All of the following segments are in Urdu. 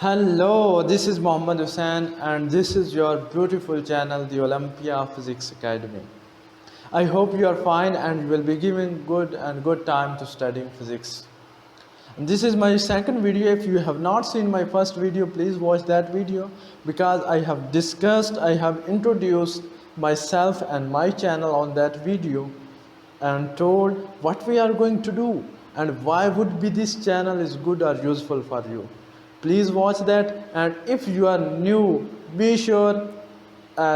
Hello, this is Mohammad Hussain, and this is your beautiful channel, the Olympia Physics Academy. I hope you are fine and you will be giving good time to studying physics. And this is my second video. If you have not seen my first video, please watch that video because I have introduced myself and my channel on that video and told what we are going to do and why would be this channel is good or useful for you. Please watch that, and if you are new, be sure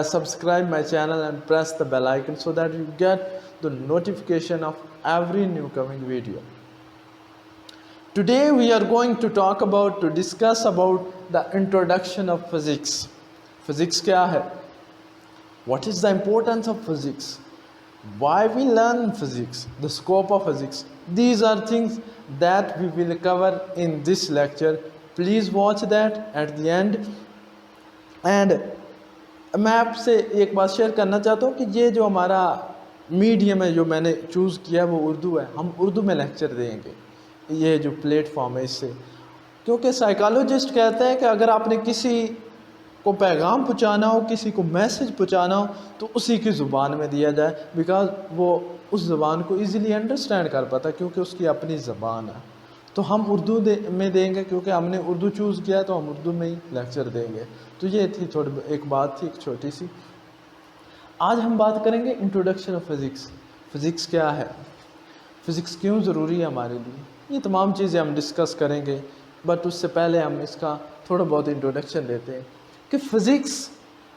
subscribe my channel and press the bell icon so that you get the notification of every new coming video. Today we are going to discuss about the introduction of physics. Physics kya hai? What is the importance of physics? Why we learn physics? The scope of physics. These are things that we will cover in this lecture. Please watch that at the end. And میں آپ سے ایک بات شیئر کرنا چاہتا ہوں کہ یہ جو ہمارا میڈیم ہے جو میں نے چوز کیا وہ اردو ہے. ہم اردو میں لیکچر دیں گے یہ جو پلیٹ فارم ہے اس سے, کیونکہ سائیکالوجسٹ کہتے ہیں کہ اگر آپ نے کسی کو پیغام پہنچانا ہو, کسی کو میسج پہنچانا ہو تو اسی کی زبان میں دیا جائے, بیکاز وہ اس زبان کو ایزیلی انڈرسٹینڈ کر پاتا کیونکہ اس کی اپنی زبان ہے. تو ہم اردو میں دیں گے کیونکہ ہم نے اردو چوز کیا ہے, تو ہم اردو میں ہی لیکچر دیں گے. تو یہ تھی ایک بات تھی, ایک چھوٹی سی. آج ہم بات کریں گے انٹروڈکشن آف فزکس. فزکس کیا ہے, فزکس کیوں ضروری ہے ہمارے لیے, یہ تمام چیزیں ہم ڈسکس کریں گے. بٹ اس سے پہلے ہم اس کا تھوڑا بہت انٹروڈکشن لیتے ہیں کہ فزکس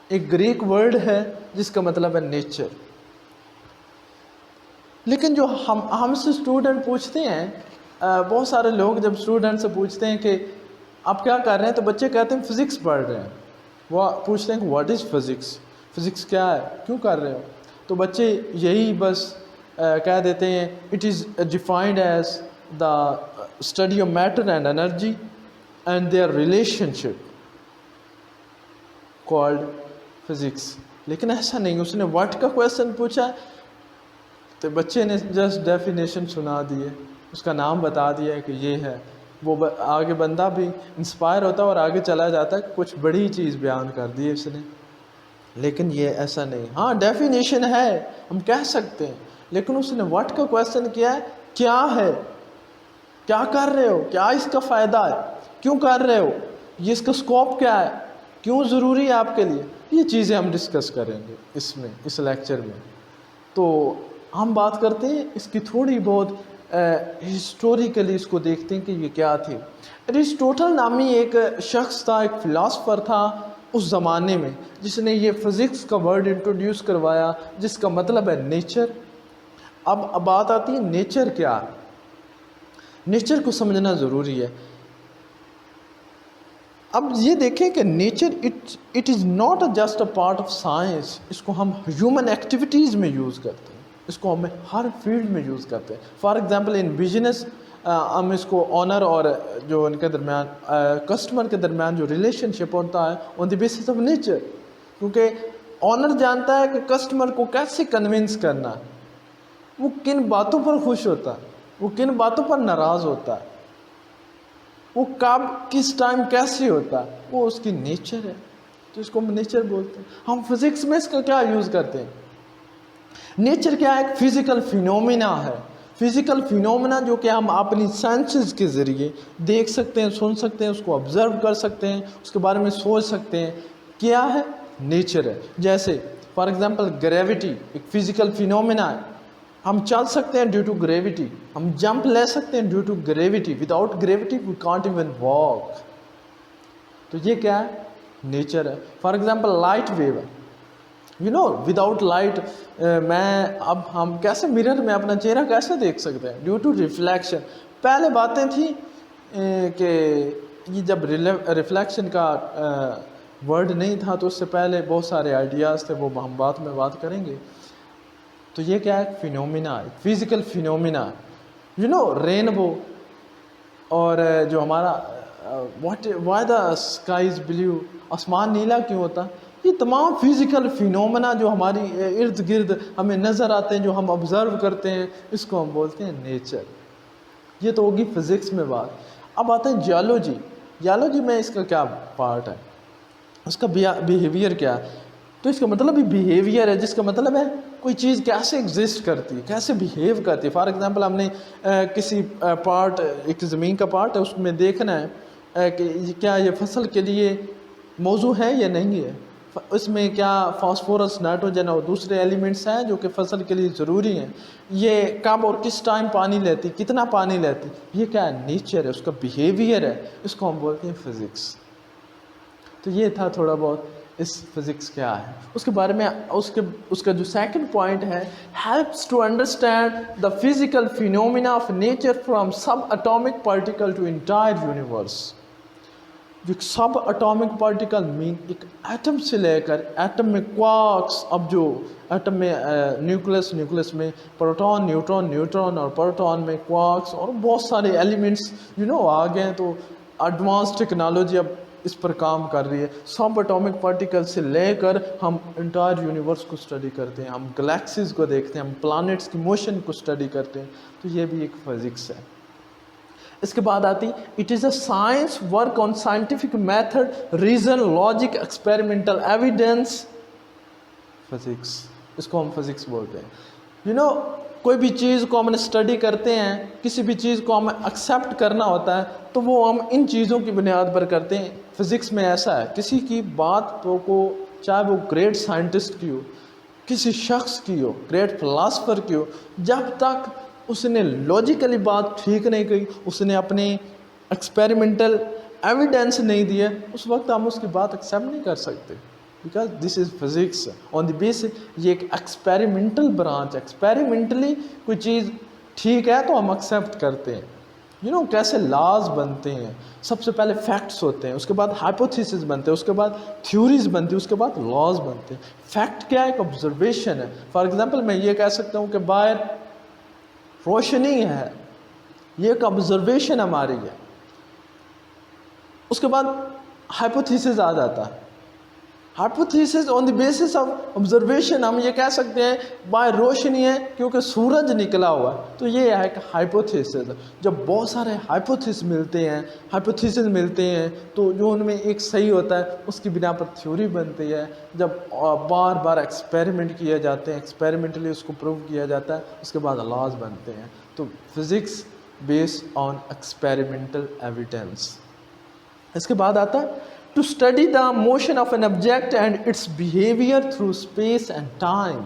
ایک گریک ورڈ ہے جس کا مطلب ہے نیچر. لیکن جو ہم سے اسٹوڈنٹ پوچھتے ہیں, بہت سارے لوگ جب اسٹوڈنٹ سے پوچھتے ہیں کہ آپ کیا کر رہے ہیں, تو بچے کہتے ہیں فزکس پڑھ رہے ہیں. وہ پوچھتے ہیں کہ واٹ از فزکس, فزکس کیا ہے, کیوں کر رہے ہو. تو بچے یہی بس کہہ دیتے ہیں it is defined as the study of matter and energy and their relationship called physics. لیکن ایسا نہیں, اس نے واٹ کا کویشچن پوچھا تو بچے نے جسٹ ڈیفینیشن سنا دی ہے, اس کا نام بتا دیا ہے کہ یہ ہے. وہ آگے بندہ بھی انسپائر ہوتا ہے اور آگے چلا جاتا ہے, کچھ بڑی چیز بیان کر دی ہے اس نے. لیکن یہ ایسا نہیں. ہاں ڈیفینیشن ہے, ہم کہہ سکتے ہیں, لیکن اس نے واٹ کا کویشچن کیا ہے, کیا ہے, کیا کر رہے ہو, کیا اس کا فائدہ ہے, کیوں کر رہے ہو, یہ اس کا اسکوپ کیا ہے, کیوں ضروری ہے آپ کے لیے. یہ چیزیں ہم ڈسکس کریں گے اس لیکچر میں. تو ہم بات کرتے ہیں اس کی تھوڑی بہت ہسٹوریکلی اس کو دیکھتے ہیں کہ یہ کیا تھی. ایرسٹوٹل نامی ایک شخص تھا, ایک فلاسفر تھا اس زمانے میں, جس نے یہ فزکس کا ورڈ انٹروڈیوس کروایا جس کا مطلب ہے نیچر. اب بات آتی ہے نیچر کیا ہے. نیچر کو سمجھنا ضروری ہے. اب یہ دیکھیں کہ nature it is not just a part of science. اس کو ہم ہیومن ایکٹیویٹیز میں یوز کرتے ہیں, اس کو ہمیں ہر فیلڈ میں یوز کرتے ہیں. فار ایگزامپل ان بزنس ہم اس کو آنر اور جو ان کے درمیان کسٹمر کے درمیان جو ریلیشن شپ ہوتا ہے on the basis of nature. کیونکہ آنر جانتا ہے کہ کسٹمر کو کیسے کنونس کرنا ہے, وہ کن باتوں پر خوش ہوتا ہے, وہ کن باتوں پر ناراض ہوتا ہے, وہ کب کس ٹائم کیسے ہوتا ہے, وہ اس کی نیچر ہے. تو اس کو ہم نیچر بولتے ہیں. ہم فزکس میں اس کا کیا یوز کرتے ہیں. نیچر کیا ہے, ایک فزیکل فینومینا ہے. فزیکل فینومینا جو کہ ہم اپنی سینسز کے ذریعے دیکھ سکتے ہیں, سن سکتے ہیں, اس کو آبزرو کر سکتے ہیں, اس کے بارے میں سوچ سکتے ہیں. کیا ہے, نیچر ہے. جیسے فار ایگزامپل گریوٹی ایک فزیکل فینومینا ہے. ہم چل سکتے ہیں ڈیو ٹو گریوٹی, ہم جمپ لے سکتے ہیں due to gravity. Without gravity we can't even walk. تو یہ کیا ہے, نیچر ہے. فار ایگزامپل لائٹ ویو ہے. وداؤٹ لائٹ ہم کیسے مرر میں اپنا چہرہ کیسے دیکھ سکتے ہیں, ڈیو ٹو ریفلیکشن. پہلے باتیں تھیں کہ یہ جب ریفلیکشن کا ورڈ نہیں تھا تو اس سے پہلے بہت سارے آئیڈیاز تھے, وہ ہم بات کریں گے. تو یہ کیا ہے, فینومینا ہے, فزیکل فینومینا. رینبو اور جو ہمارا why the sky is believe, آسمان نیلا کیوں ہوتا, یہ تمام فزیکل فینومینا جو ہماری ارد گرد ہمیں نظر آتے ہیں, جو ہم آبزرو کرتے ہیں, اس کو ہم بولتے ہیں نیچر. یہ تو ہوگی فزکس میں بات. اب آتے ہیں جیولوجی. یالوجی میں اس کا کیا پارٹ ہے، اس کا بیہیویئر کیا ہے، تو اس کا مطلب بھی بیہیویئر ہے، جس کا مطلب ہے کوئی چیز کیسے ایگزسٹ کرتی ہے، کیسے بیہیو کرتی ہے. فار ایگزامپل ہم نے کسی پارٹ، ایک زمین کا پارٹ ہے، اس میں دیکھنا ہے کہ کیا یہ فصل کے لیے موزوں ہے یا نہیں ہے، اس میں کیا فاسفورس، نائٹروجن اور دوسرے ایلیمنٹس ہیں جو کہ فصل کے لیے ضروری ہیں، یہ کب اور کس ٹائم پانی لیتی، کتنا پانی لیتی، یہ کیا ہے، نیچر ہے، اس کا بیہیویئر ہے، اس کو ہم بولتے ہیں فزکس. تو یہ تھا تھوڑا بہت اس فزکس کیا ہے اس کے بارے میں. اس کا جو سیکنڈ پوائنٹ ہے، helps to understand the physical phenomena of nature from sub atomic particle to entire universe. جو سب اٹامک پارٹیکل مین ایک ایٹم سے لے کر ایٹم میں کوارکس، اب جو ایٹم میں نیوکلس میں پروٹون، نیوٹرون اور پروٹون میں کوارکس اور بہت سارے ایلیمنٹس آ گئے ہیں. تو ایڈوانس ٹیکنالوجی اب اس پر کام کر رہی ہے. سب اٹامک پارٹیکل سے لے کر ہم انٹائر یونیورس کو اسٹڈی کرتے ہیں، ہم گلیکسیز کو دیکھتے ہیں، ہم پلانٹس کی موشن کو اسٹڈی کرتے ہیں. تو یہ بھی ایک فزکس ہے. اس کے بعد آتی it is a science work on scientific method, reason, logic, experimental evidence. Physics, اس کو ہم فزکس بولتے ہیں. کوئی بھی چیز کو ہم اسٹڈی کرتے ہیں، کسی بھی چیز کو ہمیں ایکسیپٹ کرنا ہوتا ہے تو وہ ہم ان چیزوں کی بنیاد پر کرتے ہیں. فزکس میں ایسا ہے، کسی کی بات کو، چاہے وہ گریٹ سائنٹسٹ کی ہو، کسی شخص کی ہو، گریٹ فلاسفر کی ہو، جب تک اس نے لاجیکلی بات ٹھیک نہیں کہی، اس نے اپنے ایکسپیریمنٹل ایویڈینس نہیں دیے، اس وقت ہم اس کی بات ایکسیپٹ نہیں کر سکتے. بیکاز دس از فزکس آن دی بیس. یہ ایک ایکسپیریمنٹل برانچ، ایکسپیریمنٹلی کوئی چیز ٹھیک ہے تو ہم ایکسیپٹ کرتے ہیں. کیسے لاز بنتے ہیں، سب سے پہلے فیکٹس ہوتے ہیں، اس کے بعد ہائپوتھیسس بنتے ہیں، اس کے بعد تھیوریز بنتی ہیں، اس کے بعد لاز بنتے ہیں. فیکٹ کیا ہے؟ ایک آبزرویشن ہے. فار ایگزامپل میں یہ کہہ سکتا ہوں کہ باہر روشنی ہے، یہ ایک آبزرویشن ہماری ہے. اس کے بعد ہائپوتھیسس آ جاتا ہے. Hypothesis on the basis of observation ہم یہ کہہ سکتے ہیں باہر روشنی ہے کیونکہ سورج نکلا ہوا ہے. تو یہ ہے ایک ہائپوتھیسس. جب بہت سارے ہائپوتھیسس ملتے ہیں تو جو ان میں ایک صحیح ہوتا ہے اس کی بنا پر تھیوری بنتی ہے. جب بار بار ایکسپیریمنٹ کیے جاتے ہیں، ایکسپیریمنٹلی اس کو پروو کیا جاتا ہے، اس کے بعد لاز بنتے ہیں. تو physics based on experimental evidence. اس کے بعد آتا ہے to study the motion of an object and its behaviour through space and time.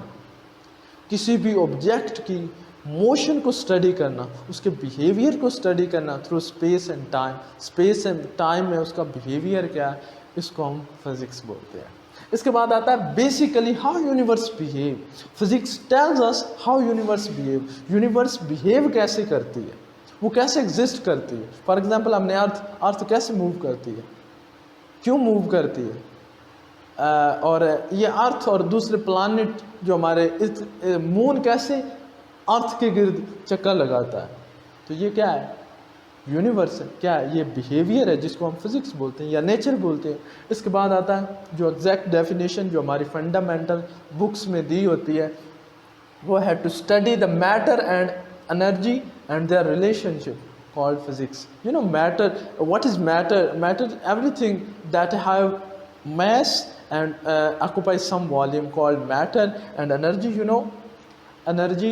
کسی بھی آبجیکٹ کی موشن کو اسٹڈی کرنا، اس کے بیہیویئر کو اسٹڈی کرنا through space and time. Space and time میں اس کا بیہیویئر کیا ہے، اس کو ہم فزکس بولتے ہیں. اس کے بعد آتا ہے basically how universe behave. Physics tells us how universe behave. Universe behave کیسے کرتی ہے، وہ کیسے ایگزسٹ کرتی ہے. فار ایگزامپل ہم نے ارتھ کیسے موو کرتی ہے، کیوں موو کرتی ہے، اور یہ ارتھ اور دوسرے پلانٹ جو ہمارے مون کیسے ارتھ کے گرد چکر لگاتا ہے. تو یہ کیا ہے، یونیورس ہے. کیا ہے یہ بیہیویئر ہے جس کو ہم فزکس بولتے ہیں یا نیچر بولتے ہیں. اس کے بعد آتا ہے جو ایگزیکٹ ڈیفینیشن جو ہماری فنڈامنٹل بکس میں دی ہوتی ہے، وہ ہے to study the matter and energy and their relationship called physics. Matter, what is matter? Matter is everything that have mass and occupy some volume called matter. And energy, energy,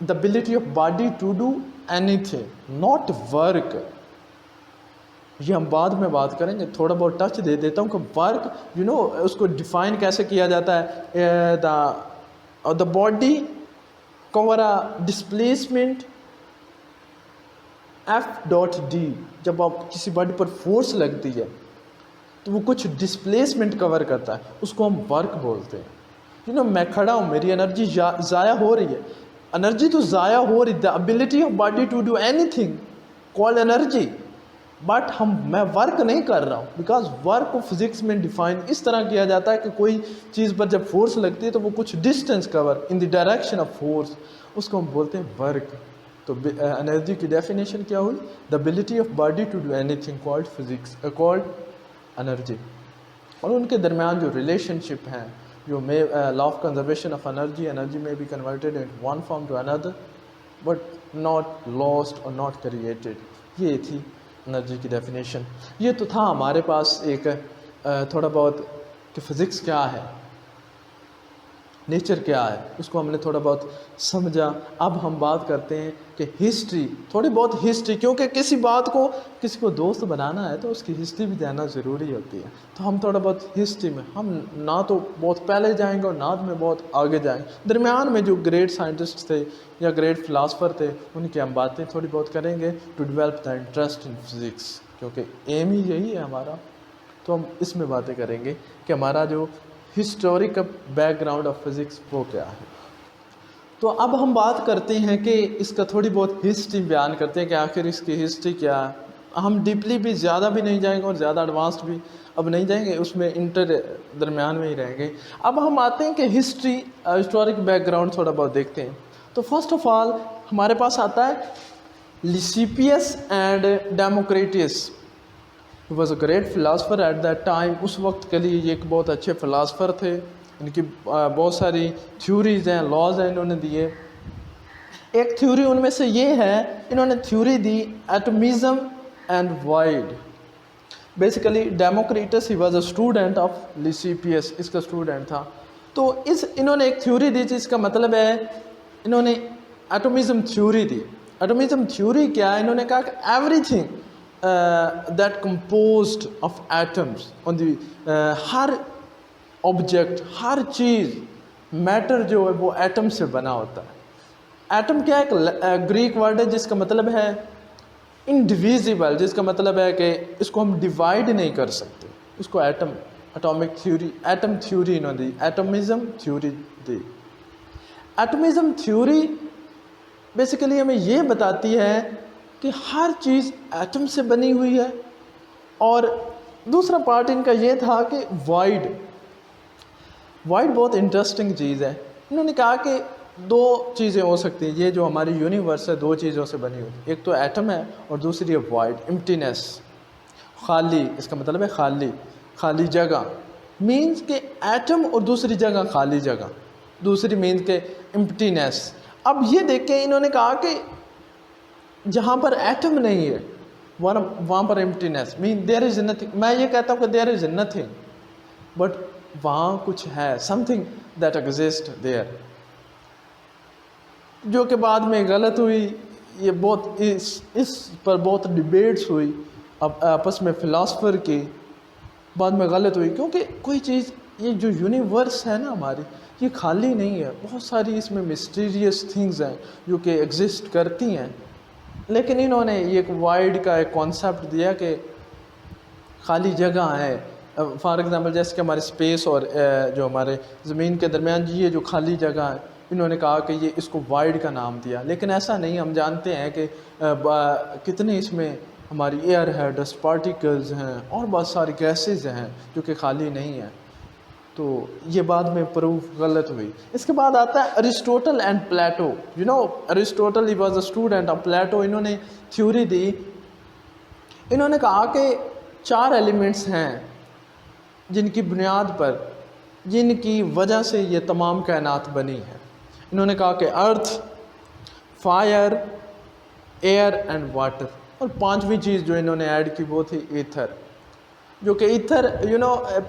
the ability of body to do anything, not work. یہ ہم بعد میں بات کریں گے. تھوڑا بہت ٹچ دے دیتا ہوں کہ ورک اس کو ڈیفائن کیسے کیا جاتا ہے. The body cover displacement F.D. جب آپ کسی باڈی پر فورس لگتی ہے تو وہ کچھ ڈسپلیسمنٹ کور کرتا ہے، اس کو ہم ورک بولتے ہیں. میں کھڑا ہوں، میری انرجی ضائع ہو رہی ہے، انرجی تو ضائع ہو رہی ہے. The ability of body to do anything call energy. But میں ورک نہیں کر رہا ہوں، بیکاز ورک کو فزکس میں ڈیفائن اس طرح کیا جاتا ہے کہ کوئی چیز پر جب فورس لگتی ہے تو وہ کچھ distance cover in the direction of force, اس کو ہم بولتے ہیں ورک. تو انرجی کی ڈیفینیشن کیا ہوئی، the ability of body to do anything called physics called energy. اور ان کے درمیان جو ریلیشن شپ ہیں، جو law of conservation of energy میں be converted in one form to another but not lost اور ناٹ کریٹڈ. یہ تھی انرجی کی ڈیفینیشن. یہ تو تھا ہمارے پاس ایک تھوڑا بہت کہ فزکس کیا ہے، نیچر کیا ہے، اس کو ہم نے تھوڑا بہت سمجھا. اب ہم بات کرتے ہیں کہ ہسٹری، تھوڑی بہت ہسٹری، کیونکہ کسی بات کو کسی کو دوست بنانا ہے تو اس کی ہسٹری بھی جاننا ضروری ہوتی ہے. تو ہم تھوڑا بہت ہسٹری میں، ہم نہ تو بہت پہلے جائیں گے اور نہ میں بہت آگے جائیں گے، درمیان میں جو گریٹ سائنٹسٹ تھے یا گریٹ فلاسفر تھے ان کی ہم باتیں تھوڑی بہت کریں گے to develop the interest in physics, کیونکہ ایم ہی یہی ہے ہمارا. تو ہم اس میں باتیں کریں گے کہ ہمارا جو historical back ground of physics وہ کیا ہے. تو اب ہم بات کرتے ہیں کہ اس کا تھوڑی بہت ہسٹری بیان کرتے ہیں کہ آخر اس کی ہسٹری کیا ہے. ہم ڈیپلی بھی زیادہ بھی نہیں جائیں گے اور زیادہ ایڈوانسڈ بھی اب نہیں جائیں گے، اس میں درمیان میں ہی رہیں گے. اب ہم آتے ہیں کہ ہسٹری، ہسٹورک بیک گراؤنڈ تھوڑا بہت دیکھتے ہیں. تو فرسٹ آف آل ہمارے پاس آتا ہے Leucippus and Democritus. He was a great philosopher at that time. اس وقت کے لیے یہ ایک بہت اچھے فلاسفر تھے. ان کی بہت ساری تھیوریز ہیں، لاز ہیں انہوں نے دیے. ایک تھیوری ان میں سے یہ ہے، انہوں نے تھیوری دی atomism and void. Basically Democritus he was a student of Leucippus, اس کا اسٹوڈنٹ تھا. تو انہوں نے ایک تھیوری دی جس کا مطلب ہے انہوں نے ایٹمزم تھیوری دی. ایٹمزم تھیوری کیا ہے؟ انہوں نے کہا کہ everything that composed of atoms on the ہر آبجیکٹ، ہر چیز، میٹر جو ہے وہ ایٹم سے بنا ہوتا ہے. ایٹم کیا ایک گریک ورڈ ہے جس کا مطلب ہے انڈیویزیبل، جس کا مطلب ہے کہ اس کو ہم ڈیوائڈ نہیں کر سکتے. اس کو اٹامک تھیوری، ایٹم تھیوری انہوں نے دی، ایٹمزم تھیوری دی. ایٹمزم تھیوری بیسیکلی ہمیں یہ بتاتی ہے کہ ہر چیز ایٹم سے بنی ہوئی ہے. اور دوسرا پارٹ ان کا یہ تھا کہ وائڈ بہت انٹرسٹنگ چیز ہے. انہوں نے کہا کہ دو چیزیں ہو سکتی ہیں، یہ جو ہماری یونیورس ہے دو چیزوں سے بنی ہوئی، ایک تو ایٹم ہے اور دوسری ہے وائڈ، امپٹینس، خالی. اس کا مطلب ہے خالی جگہ، مینز کہ ایٹم اور دوسری جگہ خالی جگہ، دوسری مینز کہ امپٹینس. اب یہ دیکھ کے انہوں نے کہا کہ جہاں پر ایٹم نہیں ہے وہاں پر امپٹینس، مین دیر از نتھنگ. میں یہ کہتا ہوں کہ دیر از نتھنگ بٹ وہاں کچھ ہے، something that exist there, جو کہ بعد میں غلط ہوئی. یہ بہت اس پر بہت ڈیبیٹس ہوئی آپس میں فلاسفر کی، بعد میں غلط ہوئی. کیونکہ کوئی چیز، یہ جو یونیورس ہے نا ہماری، یہ خالی نہیں ہے، بہت ساری اس میں مسٹیریس تھنگز ہیں جو کہ ایگزسٹ کرتی ہیں. لیکن انہوں نے یہ ایک وائڈ کا ایک کانسیپٹ دیا کہ خالی جگہ ہے. فار ایگزامپل جیسے کہ ہمارے اسپیس اور جو ہمارے زمین کے درمیان یہ جو خالی جگہ ہے، انہوں نے کہا کہ یہ اس کو وائڈ کا نام دیا. لیکن ایسا نہیں، ہم جانتے ہیں کہ کتنے اس میں ہماری ایئر ہے، ڈسٹ پارٹیکلز ہیں اور بہت ساری گیسز ہیں جو کہ خالی نہیں ہیں. تو یہ بعد میں پروف غلط ہوئی. اس کے بعد آتا ہے Aristotle and Plato. Aristotle he was a student of Plato. انہوں نے تھیوری دی. انہوں نے کہا کہ 4 ایلیمنٹس ہیں جن کی بنیاد پر، جن کی وجہ سے یہ تمام کائنات بنی ہے. انہوں نے کہا کہ ارتھ، فائر، ایئر اینڈ واٹر. اور 5ویں چیز جو انہوں نے ایڈ کی وہ تھی ایتھر. جو کہ ایتھر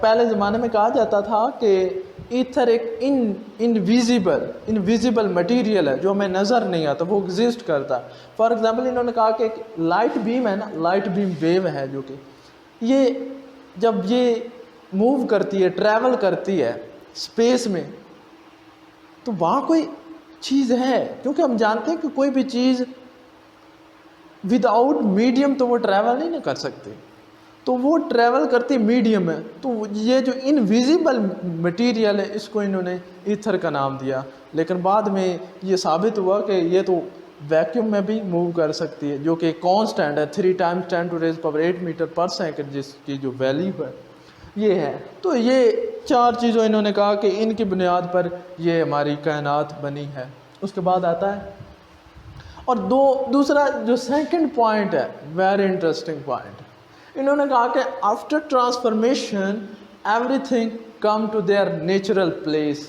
پہلے زمانے میں کہا جاتا تھا کہ ایتھر ایک انویزیبل مٹیریل ہے جو ہمیں نظر نہیں آتا، وہ ایگزسٹ کرتا. فار ایگزامپل انہوں نے کہا کہ ایک لائٹ بیم ہے نا، لائٹ بیم ویو ہے جو کہ یہ جب یہ موو کرتی ہے، ٹریول کرتی ہے اسپیس میں، تو وہاں کوئی چیز ہے. کیونکہ ہم جانتے ہیں کہ کوئی بھی چیز ود آؤٹ میڈیم تو وہ ٹریول نہیں کر سکتے، تو وہ ٹریول کرتی میڈیم ہے. تو یہ جو انویزیبل مٹیریل ہے اس کو انہوں نے ایتھر کا نام دیا. لیکن بعد میں یہ ثابت ہوا کہ یہ تو ویکیوم میں بھی موو کر سکتی ہے، جو کہ کانسٹنٹ ہے 3 × 10⁸ میٹر پر سیکنڈ، جس کی جو ویلیو ہے یہ ہے. تو یہ 4 چیزوں انہوں نے کہا کہ ان کی بنیاد پر یہ ہماری کائنات بنی ہے. اس کے بعد آتا ہے اور دوسرا جو سیکنڈ پوائنٹ ہے، ویری انٹرسٹنگ پوائنٹ. انہوں نے کہا کہ after transformation everything come to their natural place.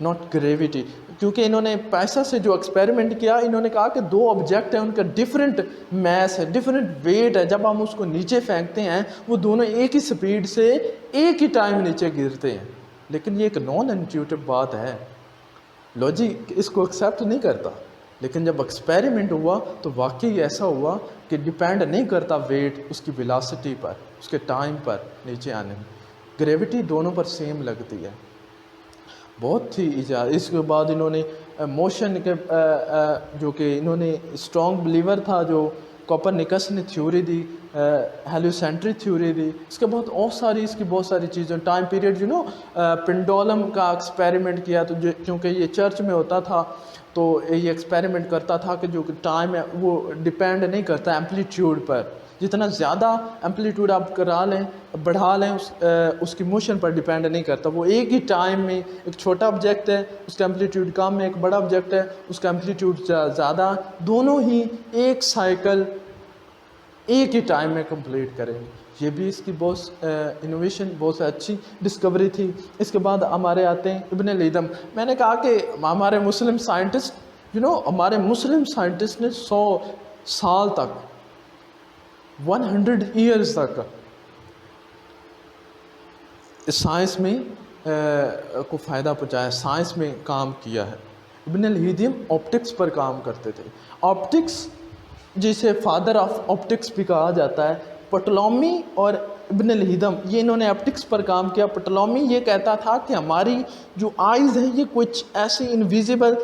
Not gravity. کیونکہ انہوں نے پیسہ سے جو ایکسپیریمنٹ کیا, انہوں نے کہا کہ دو آبجیکٹ ہیں, ان کا ڈفرینٹ میس ہے, ڈفرینٹ ویٹ ہے, جب ہم اس کو نیچے پھینکتے ہیں وہ دونوں ایک ہی سپیڈ سے ایک ہی ٹائم نیچے گرتے ہیں. لیکن یہ ایک نان انٹیوٹیو بات ہے, لاجک اس کو ایکسیپٹ نہیں کرتا. لیکن جب ایکسپیریمنٹ ہوا تو واقعی ایسا ہوا کہ ڈیپینڈ نہیں کرتا ویٹ اس کی ویلاسٹی پر, اس کے ٹائم پر نیچے آنے میں, گریوٹی دونوں پر سیم لگتی ہے. بہت تھی ایجاد. اس کے بعد انہوں نے موشن کے جو کہ انہوں نے اسٹرانگ بلیور تھا جو کوپرنیکس نے تھیوری دی, ہیلیوسینٹری تھیوری دی. اس کے بعد اس کی بہت ساری چیزیں, ٹائم پیریڈ پنڈولم کا ایکسپیریمنٹ کیا. تو کیونکہ یہ چرچ میں ہوتا تھا تو یہ ایکسپیریمنٹ کرتا تھا کہ جو ٹائم ہے وہ ڈیپینڈ نہیں کرتا ایمپلیٹیوڈ پر. جتنا زیادہ ایمپلیٹیوڈ آپ بڑھا لیں اس کی موشن پر ڈیپینڈ نہیں کرتا. وہ ایک ہی ٹائم میں, ایک چھوٹا آبجیکٹ ہے اس کا ایمپلیٹیوڈ کم ہے, ایک بڑا آبجیکٹ ہے اس کا ایمپلیٹیوڈ زیادہ, دونوں ہی ایک سائیکل ایک ہی ٹائم میں کمپلیٹ کریں گے. یہ بھی اس کی بہت انوویشن, بہت اچھی ڈسکوری تھی. اس کے بعد ہمارے آتے ہیں ابن الہیثم. میں نے کہا کہ ہمارے مسلم سائنٹسٹ ہمارے مسلم سائنٹسٹ نے 100 سال تک 100 ایئرز تک سائنس میں کو فائدہ پہنچایا, سائنس میں کام کیا ہے. ابن الہیثم آپٹکس پر کام کرتے تھے. آپٹکس جسے فادر آف آپٹکس بھی کہا جاتا ہے. پٹولمی اور ابن الہیثم یہ انہوں نے آپٹکس پر کام کیا. پٹولمی یہ کہتا تھا کہ ہماری جو آئیز ہیں یہ کچھ ایسی انویزیبل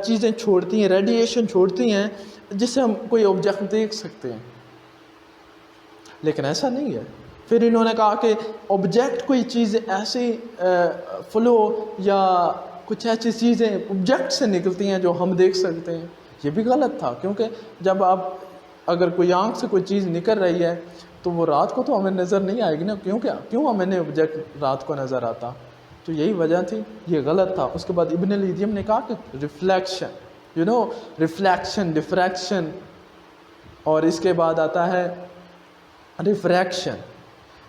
چیزیں چھوڑتی ہیں, ریڈیشن چھوڑتی ہیں جس سے ہم کوئی آبجیکٹ دیکھ سکتے ہیں, لیکن ایسا نہیں ہے. پھر انہوں نے کہا کہ آبجیکٹ کوئی چیز ایسی فلو یا کچھ ایسی چیزیں آبجیکٹ سے نکلتی ہیں جو ہم دیکھ سکتے ہیں. یہ بھی غلط تھا, کیونکہ جب اگر کوئی آنکھ سے کوئی چیز نکل رہی ہے تو وہ رات کو تو ہمیں نظر نہیں آئے گی نا, کیوں ہمیں آبجیکٹ رات کو نظر آتا. تو یہی وجہ تھی, یہ غلط تھا. اس کے بعد ابن الہیثم نے کہا کہ ریفلیکشن ڈفریکشن, اور اس کے بعد آتا ہے ریفریکشن.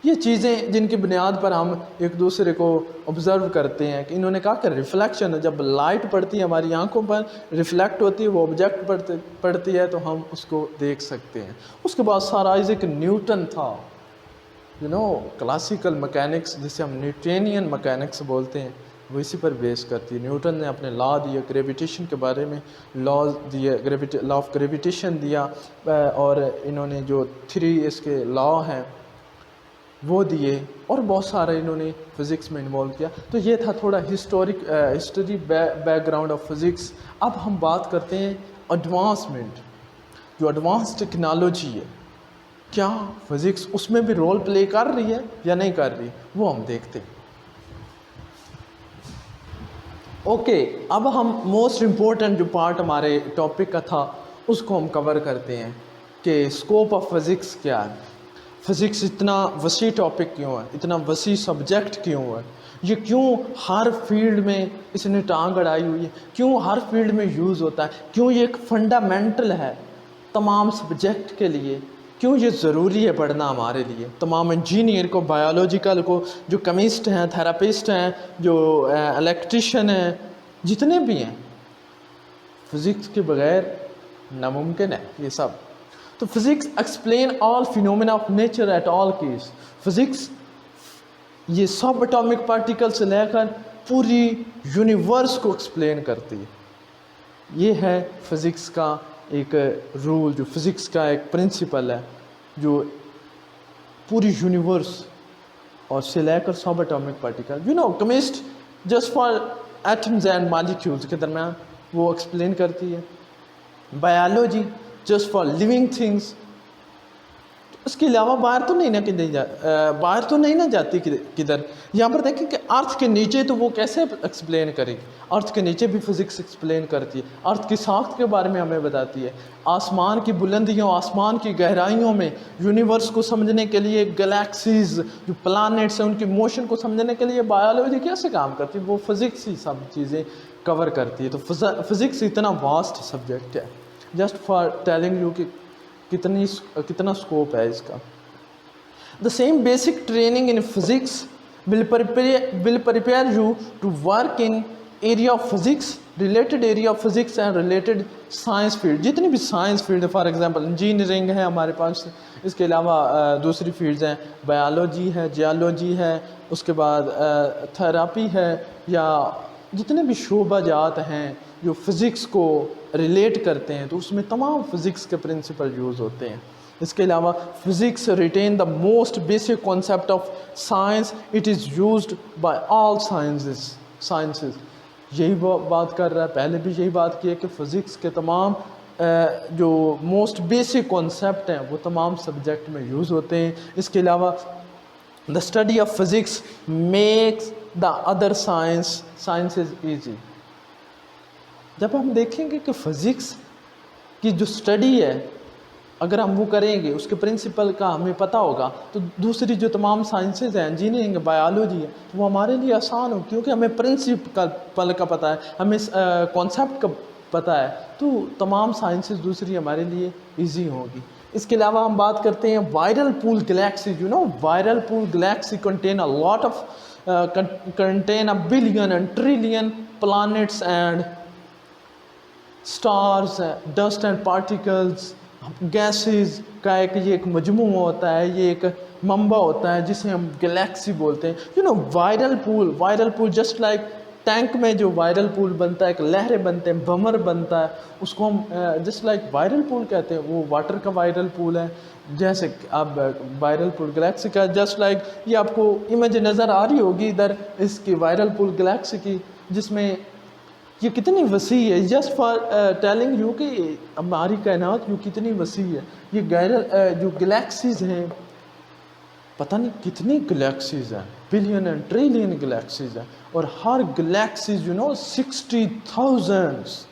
یہ چیزیں جن کی بنیاد پر ہم ایک دوسرے کو آبزرو کرتے ہیں. کہ انہوں نے کہا کہ ریفلیکشن, جب لائٹ پڑتی ہے ہماری آنکھوں پر ریفلیکٹ ہوتی ہے, وہ آبجیکٹ پڑتی ہے تو ہم اس کو دیکھ سکتے ہیں. اس کے بعد سر آئزیک نیوٹن تھا, کلاسیکل میکینکس جسے ہم نیوٹینین میکینکس بولتے ہیں, وہ اسی پر بیس کرتی ہے. نیوٹن نے اپنے لا دیے گریویٹیشن کے بارے میں, لا آف گریویٹیشن دیا, اور انہوں نے جو 3 اس کے لا ہیں وہ دیے, اور بہت سارے انہوں نے فزکس میں انوالو کیا. تو یہ تھا تھوڑا history back ground of physics. اب ہم بات کرتے ہیں ایڈوانسمنٹ, جو ایڈوانس ٹیکنالوجی ہے, کیا فزکس اس میں بھی رول پلے کر رہی ہے یا نہیں کر رہی, وہ ہم دیکھتے ہیں. اوکے, اب ہم موسٹ امپورٹنٹ جو پارٹ ہمارے ٹاپک کا تھا اس کو ہم کور کرتے ہیں کہ اسکوپ آف فزکس کیا ہے. فزکس اتنا وسیع ٹاپک کیوں ہے, اتنا وسیع سبجیکٹ کیوں ہے, یہ کیوں ہر فیلڈ میں اس نے ٹانگ اڑائی ہوئی ہے, کیوں ہر فیلڈ میں یوز ہوتا ہے, کیوں یہ ایک فنڈامنٹل ہے تمام سبجیکٹ کے لیے, کیوں یہ ضروری ہے پڑھنا ہمارے لیے, تمام انجینئر کو, بایولوجیکل کو, جو کیمسٹ ہیں, تھراپسٹ ہیں, جو الیکٹریشین ہیں, جتنے بھی ہیں, فزکس کے بغیر ناممکن ہے یہ سب. تو physics explain all phenomena of nature at all case. Physics یہ سب اٹامک پارٹیکل سے لے کر پوری یونیورس کو ایکسپلین کرتی ہے. یہ ہے فزکس کا ایک رول, جو فزکس کا ایک پرنسپل ہے, جو پوری یونیورس اور سے لے کر سب atomic particle, chemist just for atoms and molecules کے درمیان وہ ایکسپلین کرتی ہے. Biology just for living things. اس کے علاوہ باہر تو نہیں نہ جاتی کدھر. یہاں پر دیکھیں کہ ارتھ کے نیچے تو وہ کیسے ایکسپلین کرے گی, ارتھ کے نیچے بھی فزکس ایکسپلین کرتی ہے, ارتھ کی ساخت کے بارے میں ہمیں بتاتی ہے, آسمان کی بلندیوں, آسمان کی گہرائیوں میں یونیورس کو سمجھنے کے لیے, گلیکسیز جو پلانٹس ہیں ان کی موشن کو سمجھنے کے لیے بایولوجی کیسے کام کرتی ہے, وہ فزکس ہی سب چیزیں کور کرتی ہے. تو فزکس اتنا واسٹ سبجیکٹ ہے, جسٹ فار ٹیلنگ یو کہ کتنا اسکوپ ہے اس کا. The same basic training in physics will prepare you to work in area of physics, related area of physics and related science field, جتنی بھی سائنس فیلڈ ہے، فار ایگزامپل انجینئرنگ ہے ہمارے پاس، اس کے علاوہ دوسری فیلڈز ہیں، بایولوجی ہے، جیولوجی ہے، اس کے بعد تھراپی ہے، یا جتنے بھی شعبہ جات ہیں جو فزکس کو ریلیٹ کرتے ہیں، تو اس میں تمام فزکس کے پرنسپل یوز ہوتے ہیں. اس کے علاوہ physics retain the most basic concept of science, it is used by all sciences. یہی بات کر رہا ہے، پہلے بھی یہی بات کی ہے کہ فزکس کے تمام جو موسٹ بیسک کانسیپٹ ہیں وہ تمام سبجیکٹ میں یوز ہوتے ہیں. اس کے علاوہ دا study of physics makes the other sciences easy. جب ہم دیکھیں گے کہ فزکس کی جو اسٹڈی ہے اگر ہم وہ کریں گے، اس کے پرنسپل کا ہمیں پتہ ہوگا، تو دوسری جو تمام سائنسز ہیں، انجینئرنگ ہے، بایولوجی ہے، وہ ہمارے لیے آسان ہو، کیونکہ ہمیں پرنسپل کا پتہ ہے، ہمیں کانسیپٹ کا پتہ ہے، تو تمام سائنسز دوسری ہمارے لیے ایزی ہوگی. اس کے علاوہ ہم بات کرتے ہیں whirlpool galaxy. Whirlpool galaxy contain a billion and trillion planets and stars, dust and particles, gases کا یہ ایک مجموعہ ہوتا ہے، یہ ایک منبع ہوتا ہے جسے ہم گلیکسی بولتے ہیں. وائرل پول جسٹ لائک ٹینک میں جو وائرل پول بنتا ہے، ایک لہریں بنتے ہیں، بمر بنتا ہے، اس کو ہم جسٹ لائک وائرل پول کہتے ہیں. وہ واٹر کا وائرل پول ہے، جیسے اب وائرل پول گلیکسی کا جسٹ لائک یہ آپ کو امیج نظر آ رہی ہوگی ادھر اس کی وائرل پول گلیکسی کی، جس میں یہ کتنی وسیع ہے. جسٹ فار ٹیلنگ یو کہ ہماری کائنات یوں کتنی وسیع ہے. یہ جو گلیکسیز ہیں، پتہ نہیں کتنی گلیکسیز ہیں، بلین اینڈ ٹریلین گلیکسیز ہیں، اور ہر گلیکسیز 60,000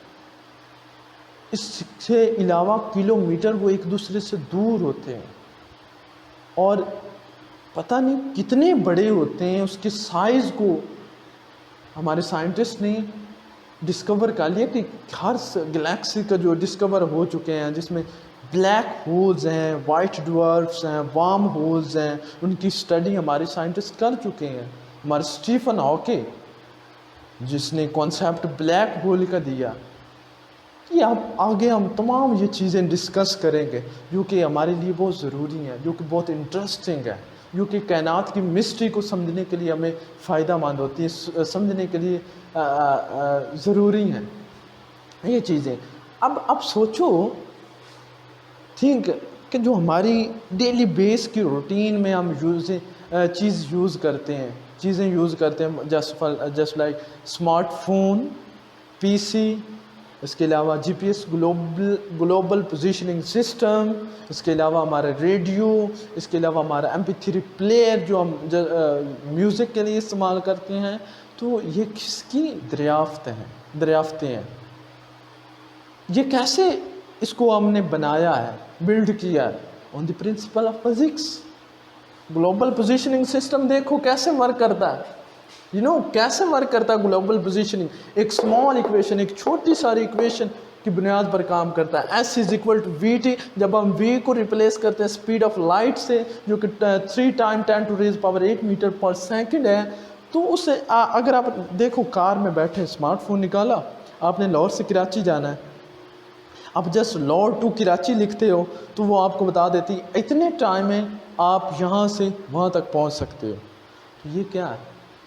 اس سے علاوہ کلومیٹر وہ ایک دوسرے سے دور ہوتے ہیں، اور پتہ نہیں کتنے بڑے ہوتے ہیں. اس کے سائز کو ہمارے سائنٹسٹ نے ڈسکور کر لیا کہ ہر گلیکسی کا جو ڈسکور ہو چکے ہیں، جس میں بلیک ہولز ہیں، وائٹ ڈوارفس ہیں، وارم ہولز ہیں، ان کی اسٹڈی ہمارے سائنٹسٹ کر چکے ہیں. ہمارے اسٹیفن ہاکنگ جس نے کانسیپٹ بلیک ہول کا دیا. یہ اب آگے ہم تمام یہ چیزیں ڈسکس کریں گے جو کہ ہمارے لیے بہت ضروری ہیں، جو کہ بہت انٹرسٹنگ ہے، جو کہ کائنات کی مسٹری کو سمجھنے کے لیے ہمیں فائدہ مند ہوتی ہے، سمجھنے کے لیے ضروری ہیں یہ چیزیں. اب سوچو، تھنک کہ جو ہماری ڈیلی بیس کی روٹین میں ہم چیزیں یوز کرتے ہیں، just like smartphone, P C, اس کے علاوہ G P S global positioning system, اس کے علاوہ ہمارا ریڈیو، اس کے علاوہ ہمارا MP3 پلیئر جو ہم میوزک کے لیے استعمال کرتے ہیں. تو یہ کس کی دریافتیں ہیں؟ یہ کیسے اس کو ہم نے بنایا ہے، بلڈ کیا ہے؟ On the principle of physics. Global positioning system دیکھو کیسے ورک کرتا ہے. کیسے ورک کرتا ہے گلوبل پوزیشننگ؟ ایک اسمال ایکویشن، ایک چھوٹی ساری ایکویشن کی بنیاد پر کام کرتا ہے. S=VT. جب ہم V کو ریپلیس کرتے ہیں اسپیڈ آف لائٹ سے، جو کہ 3 × 10⁸ میٹر پر سیکنڈ ہے، تو اسے اگر آپ دیکھو کار میں بیٹھے، اسمارٹ فون نکالا، آپ نے لاہور سے کراچی جانا ہے، آپ جسٹ لاہور ٹو کراچی لکھتے ہو تو وہ آپ کو بتا دیتی اتنے ٹائم میں آپ یہاں سے وہاں تک پہنچ سکتے ہو. تو یہ کیا ہے؟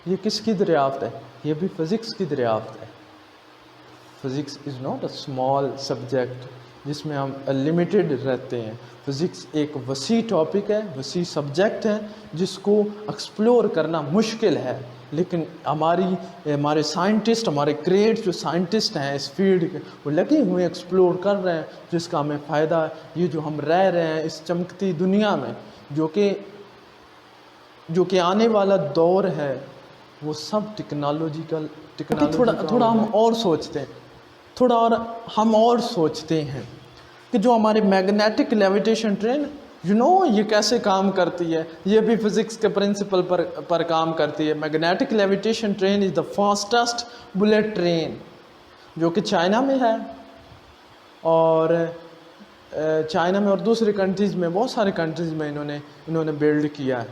یہ کس کی دریافت ہے؟ یہ بھی فزکس کی دریافت ہے. Physics is not a small subject جس میں ہم لمیٹڈ رہتے ہیں. فزکس ایک وسیع ٹاپک ہے، وسیع سبجیکٹ ہے جس کو ایکسپلور کرنا مشکل ہے، لیکن ہمارے سائنٹسٹ، ہمارے گریٹ جو سائنٹسٹ ہیں اس فیلڈ کے، وہ لگے ہوئے ایکسپلور کر رہے ہیں، جس کا ہمیں فائدہ ہے. یہ جو ہم رہ رہے ہیں اس چمکتی دنیا میں، جو کہ آنے والا دور ہے، وہ سب ٹیکنالوجیکل. تھوڑا ہم اور سوچتے ہیں کہ جو ہمارے میگنیٹک لیویٹیشن ٹرین یہ کیسے کام کرتی ہے. یہ بھی فزکس کے پرنسپل پر کام کرتی ہے. Magnetic levitation train is the fastest bullet train, جو کہ چائنا میں ہے، اور چائنا میں اور دوسرے کنٹریز میں، بہت سارے کنٹریز میں انہوں نے بلڈ کیا ہے.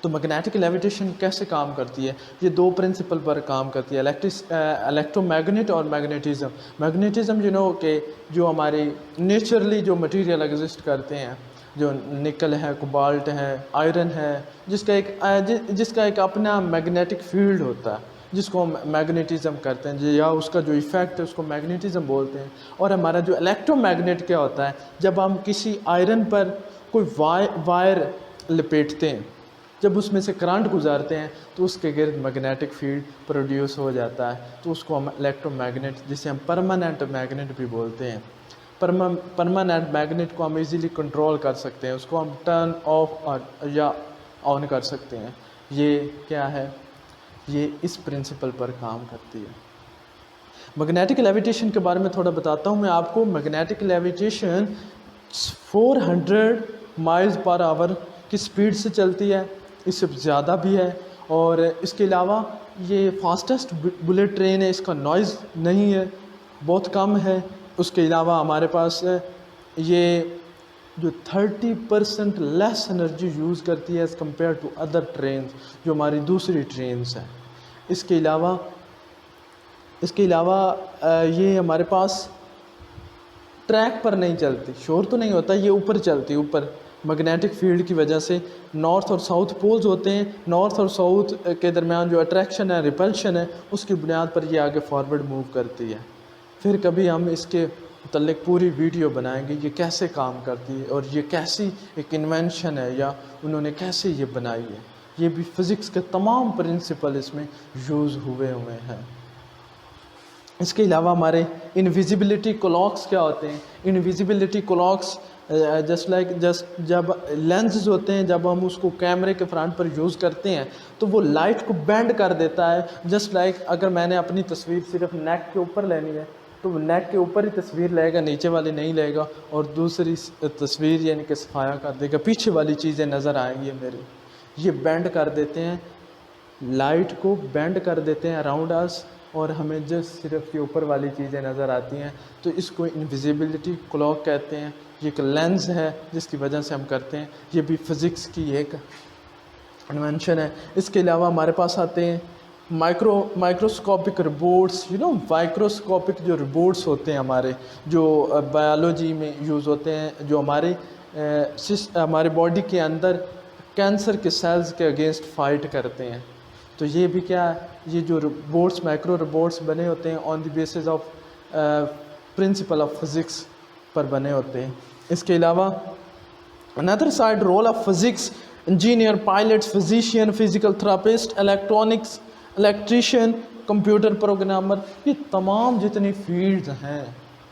تو میگنیٹک لیویٹیشن کیسے کام کرتی ہے؟ یہ دو پرنسپل پر کام کرتی ہے، الیکٹرو میگنیٹ اور میگنیٹزم۔ میگنیٹزم کہ جو ہماری نیچرلی جو مٹیریل ایگزسٹ کرتے ہیں، جو نکل ہے، کوبالٹ ہے، آئرن ہے، جس کا ایک اپنا میگنیٹک فیلڈ ہوتا ہے، جس کو ہم میگنیٹزم کرتے ہیں، یا اس کا جو ایفیکٹ ہے اس کو میگنیٹزم بولتے ہیں۔ اور ہمارا جو الیکٹرو میگنیٹ کیا ہوتا ہے؟ جب ہم کسی آئرن پر کوئی وائر لپیٹتے ہیں، جب اس میں سے کرنٹ گزارتے ہیں تو اس کے گرد میگنیٹک فیلڈ پروڈیوس ہو جاتا ہے، تو اس کو ہم الیکٹرو میگنیٹ، جسے ہم پرماننٹ میگنیٹ بھی بولتے ہیں۔ پرماننٹ میگنیٹ کو ہم ایزیلی کنٹرول کر سکتے ہیں، اس کو ہم ٹرن آف یا آن کر سکتے ہیں۔ یہ کیا ہے؟ یہ اس پرنسپل پر کام کرتی ہے۔ میگنیٹک لیویٹیشن کے بارے میں تھوڑا بتاتا ہوں میں آپ کو۔ میگنیٹک لیویٹیشن 400 مائلز پر آور کی سپیڈ سے چلتی ہے، اس سے زیادہ بھی ہے، اور اس کے علاوہ یہ فاسٹسٹ بلیٹ ٹرین ہے، اس کا نوائز نہیں ہے، بہت کم ہے۔ اس کے علاوہ ہمارے پاس یہ جو 30% لیس انرجی یوز کرتی ہے as compare to other trains, جو ہماری دوسری ٹرینز ہیں۔ اس کے علاوہ یہ ہمارے پاس ٹریک پر نہیں چلتی، شور تو نہیں ہوتا، یہ اوپر چلتی، اوپر میگنیٹک فیلڈ کی وجہ سے نارتھ اور ساؤتھ پولز ہوتے ہیں، نارتھ اور ساؤتھ کے درمیان جو اٹریکشن ہے، ریپلشن ہے، اس کی بنیاد پر یہ آگے فارورڈ موو کرتی ہے۔ پھر کبھی ہم اس کے متعلق پوری ویڈیو بنائیں گے، یہ کیسے کام کرتی ہے اور یہ کیسی ایک انوینشن ہے، یا انہوں نے کیسے یہ بنائی ہے۔ یہ بھی فزکس کے تمام پرنسپل اس میں یوز ہوئے ہیں۔ اس کے علاوہ ہمارے انویزیبلٹی کلاکس کیا ہوتے ہیں؟ انویزیبلٹی کلاکس جب لینزز ہوتے ہیں، جب ہم اس کو کیمرے کے فرنٹ پر یوز کرتے ہیں تو وہ لائٹ کو بینڈ کر دیتا ہے۔ جسٹ لائک اگر میں نے اپنی تصویر صرف نیک کے اوپر لینی ہے تو وہ نیک کے اوپر ہی تصویر لے گا، نیچے والی نہیں لے گا، اور دوسری تصویر یعنی کہ صفایا کر دے گا، پیچھے والی چیزیں نظر آئیں گی میری۔ یہ بینڈ کر دیتے ہیں، لائٹ کو بینڈ کر دیتے ہیں اراؤنڈ اس، اور ہمیں جسٹ صرف یہ اوپر والی چیزیں نظر آتی ہیں، تو اس کو انویزیبلٹی کلاک کہتے ہیں۔ یہ ایک لینز ہے جس کی وجہ سے ہم کرتے ہیں، یہ بھی فزکس کی ایک انوینشن ہے۔ اس کے علاوہ ہمارے پاس آتے ہیں مائکروسکوپک روبوٹس، مائکروسکوپک جو روبوٹس ہوتے ہیں ہمارے، جو بایولوجی میں یوز ہوتے ہیں، جو ہمارے باڈی کے اندر کینسر کے سیلز کے اگینسٹ فائٹ کرتے ہیں۔ تو یہ بھی کیا ہے؟ یہ جو روبوٹس، مائکرو روبوٹس بنے ہوتے ہیں on the basis of principle of physics پر بنے ہوتے ہیں۔ اس کے علاوہ another side role of physics، engineer, pilot, physician, physical therapist, electronics, electrician, computer programmer, یہ تمام جتنی فیلڈز ہیں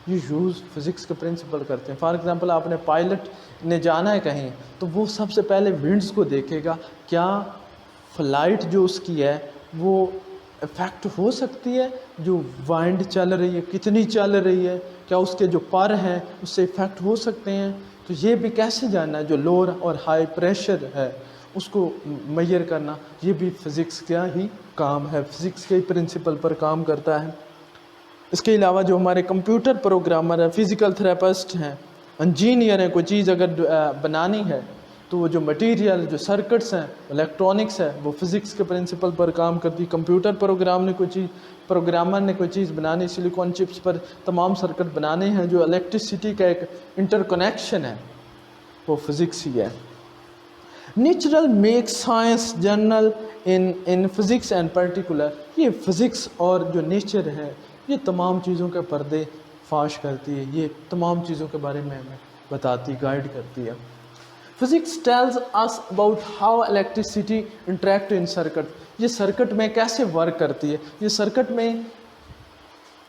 یہ یوز فزکس کے پرنسپل کرتے ہیں۔ فار ایگزامپل آپ نے پائلٹ نے جانا ہے کہیں تو وہ سب سے پہلے ونڈز کو دیکھے گا، کیا فلائٹ جو اس کی ہے وہ افیکٹ ہو سکتی ہے، جو وائنڈ چل رہی ہے کتنی چل رہی ہے، کیا اس کے جو پر ہیں اس سے افیکٹ ہو سکتے ہیں۔ تو یہ بھی کیسے جاننا ہے، جو لوور اور ہائی پریشر ہے اس کو میئر کرنا، یہ بھی فزکس کا ہی کام ہے، فزکس کے پرنسپل پر کام کرتا ہے۔ اس کے علاوہ جو ہمارے کمپیوٹر پروگرامر ہیں، فزیکل تھراپسٹ ہیں، انجینئر ہیں، کوئی چیز اگر بنانی ہے تو وہ جو مٹیریل، جو سرکٹس ہیں، الیکٹرانکس ہے، وہ فزکس کے پرنسپل پر کام کرتی۔ کمپیوٹر پروگرامر نے کوئی چیز بنانی، سلیکون چپس پر تمام سرکٹ بنانے ہیں، جو الیکٹریسٹی کا ایک انٹر کنیکشن ہے، وہ فزکس ہی ہے۔ Natural make science journal in physics and particular, یہ فزکس اور جو نیچر ہے یہ تمام چیزوں کے پردے فاش کرتی ہے، یہ تمام چیزوں کے بارے میں ہمیں بتاتی، گائیڈ کرتی ہے۔ Physics tells us about how electricity interact in circuit, یہ سرکٹ میں کیسے ورک کرتی ہے، یہ سرکٹ میں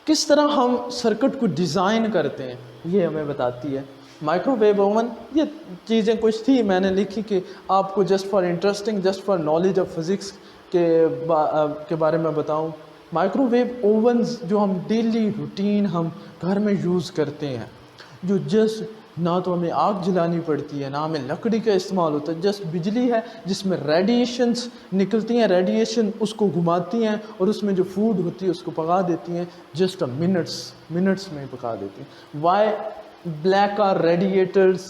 کس طرح ہم سرکٹ کو ڈیزائن کرتے ہیں، یہ ہمیں بتاتی ہے۔ مائکرو ویو اوون، یہ چیزیں کچھ تھی میں نے لکھی کہ آپ کو just for interesting, just for knowledge of physics کے بارے میں بتاؤں۔ مائکرو ویو اوونز جو ہم ڈیلی روٹین ہم گھر میں یوز کرتے ہیں، جو جسٹ نہ تو ہمیں آگ جلانی پڑتی ہے، نہ ہمیں لکڑی کا استعمال ہوتا ہے، جسٹ بجلی ہے جس میں ریڈیشنز نکلتی ہیں، ریڈیشن اس کو گھماتی ہیں اور اس میں جو فوڈ ہوتی ہے اس کو پکا دیتی ہیں، جسٹ منٹس میں پکا دیتی ہیں۔ Why black are radiators,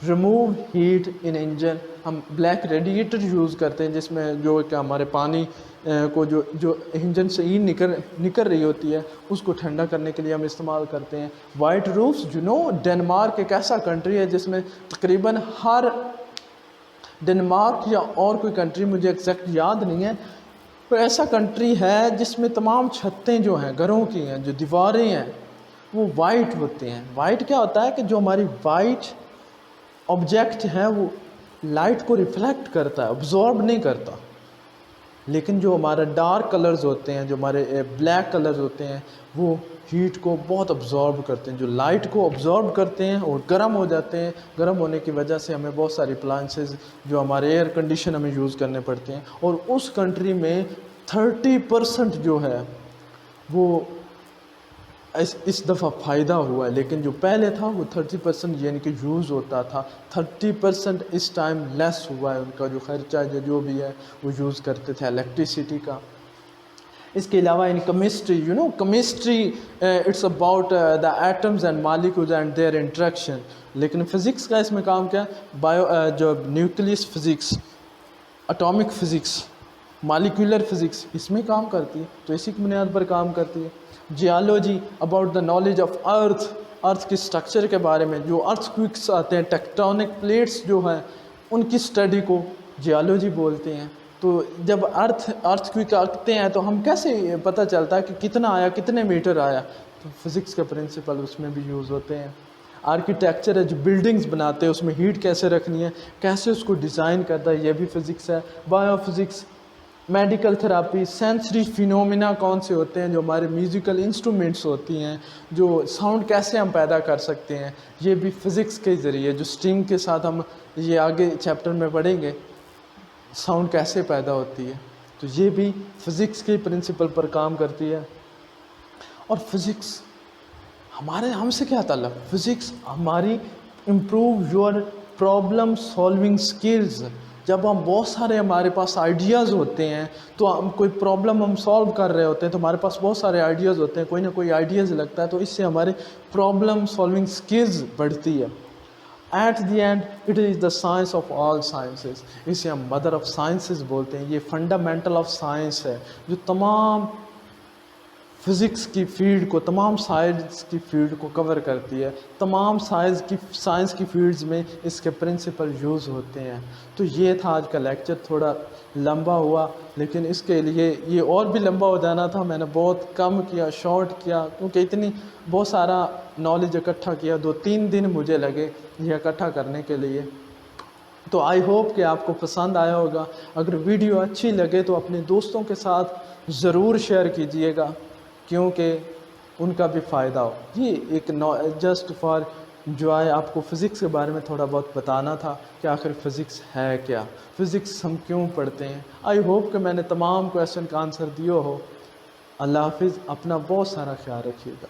remove heat in engine. ہم بلیک ریڈیٹر یوز کرتے ہیں جس میں جو کہ ہمارے پانی کو جو انجن سے ہی نکل رہی ہوتی ہے اس کو ٹھنڈا کرنے کے لیے ہم استعمال کرتے ہیں. وائٹ روفس، ڈنمارک ایک ایسا کنٹری ہے جس میں تقریباً ہر ڈنمارک یا اور کوئی کنٹری مجھے ایگزیکٹ یاد نہیں ہے، پر ایسا کنٹری ہے جس میں تمام چھتیں جو ہیں گھروں کی ہیں، جو دیواریں ہیں وہ وائٹ ہوتے ہیں. وائٹ کیا ہوتا ہے کہ جو ہماری وائٹ آبجیکٹ ہے وہ لائٹ کو ریفلیکٹ کرتا ہے، ابزارب نہیں کرتا. لیکن جو ہمارا ڈارک کلرز ہوتے ہیں، جو ہمارے بلیک کلرز ہوتے ہیں، وہ ہیٹ کو بہت ابزارب کرتے ہیں، جو لائٹ کو ابزارب کرتے ہیں اور گرم ہو جاتے ہیں. گرم ہونے کی وجہ سے ہمیں بہت ساری اپلائنسز جو ہمارے ایئر کنڈیشن ہمیں یوز کرنے پڑتے ہیں. اور اس کنٹری میں 30% جو ہے وہ اس دفعہ فائدہ ہوا ہے، لیکن جو پہلے تھا وہ 30% یعنی کہ یوز ہوتا تھا. 30% اس ٹائم لیس ہوا ہے، ان کا جو خرچہ ہے جو بھی ہے وہ یوز کرتے تھے الیکٹریسٹی کا. اس کے علاوہ in chemistry chemistry it's about the atoms and molecules and their interaction. لیکن فزکس کا اس میں کام کیا ہے، جو nucleus physics, atomic physics, molecular physics اس میں کام کرتی ہے، تو اسی کی بنیاد پر کام کرتی ہے. Geology about the knowledge of earth کے اسٹرکچر کے بارے میں، جو ارتھ کوئکس آتے ہیں، ٹیکٹونک پلیٹس جو ہیں ان کی اسٹڈی کو جیالوجی بولتے ہیں. تو جب ارتھ کوئک آتے ہیں تو ہم کیسے پتہ چلتا ہے کہ کتنا آیا، کتنے میٹر آیا، تو فزکس کے پرنسپل اس میں بھی یوز ہوتے ہیں. آرکیٹیکچر ہے، جو بلڈنگز بناتے ہیں اس میں ہیٹ کیسے رکھنی ہے، کیسے اس کو ڈیزائن کرتا ہے، یہ بھی فزکس ہے. Bio physics, medical therapy, sensory phenomena کون سے ہوتے ہیں، جو ہمارے میوزیکل انسٹرومنٹس ہوتی ہیں، جو ساؤنڈ کیسے ہم پیدا کر سکتے ہیں، یہ بھی فزکس کے ذریعے، جو اسٹرنگ کے ساتھ ہم یہ آگے چیپٹر میں پڑھیں گے ساؤنڈ کیسے پیدا ہوتی ہے، تو یہ بھی فزکس کے پرنسپل پر کام کرتی ہے. اور فزکس ہم سے کیا تعلق، فزکس ہماری improve your problem solving skills. جب ہم بہت سارے ہمارے پاس آئیڈیاز ہوتے ہیں تو ہم کوئی پرابلم ہم سالو کر رہے ہوتے ہیں تو ہمارے پاس بہت سارے آئیڈیاز ہوتے ہیں، کوئی نہ کوئی آئیڈیاز لگتا ہے، تو اس سے ہمارے پرابلم سالونگ سکلز بڑھتی ہے. At the end it is the science of all sciences. اسے ہم مدر آف سائنسز بولتے ہیں. یہ فنڈامنٹل آف سائنس ہے جو تمام فزکس کی فیلڈ کو، تمام سائنس کی فیلڈ کو کور کرتی ہے. تمام سائنس کی فیلڈز میں اس کے پرنسپل یوز ہوتے ہیں. تو یہ تھا آج کا لیکچر، تھوڑا لمبا ہوا لیکن اس کے لیے یہ اور بھی لمبا ہو جانا تھا، میں نے بہت کم کیا، شارٹ کیا، کیونکہ بہت سارا نالج اکٹھا کیا. 2-3 دن مجھے لگے یہ اکٹھا کرنے کے لیے. تو آئی ہوپ کہ آپ کو پسند آیا ہوگا. اگر ویڈیو اچھی لگے تو اپنے دوستوں کے ساتھ ضرور شیئر کیجئے گا کیونکہ ان کا بھی فائدہ ہو. یہ ایک جسٹ فار انجوائے آپ کو فزکس کے بارے میں تھوڑا بہت بتانا تھا کہ آخر فزکس ہے کیا، فزکس ہم کیوں پڑھتے ہیں. آئی ہوپ کہ میں نے تمام کویسچن کا آنسر دیو ہو. اللہ حافظ. اپنا بہت سارا خیال رکھیے گا.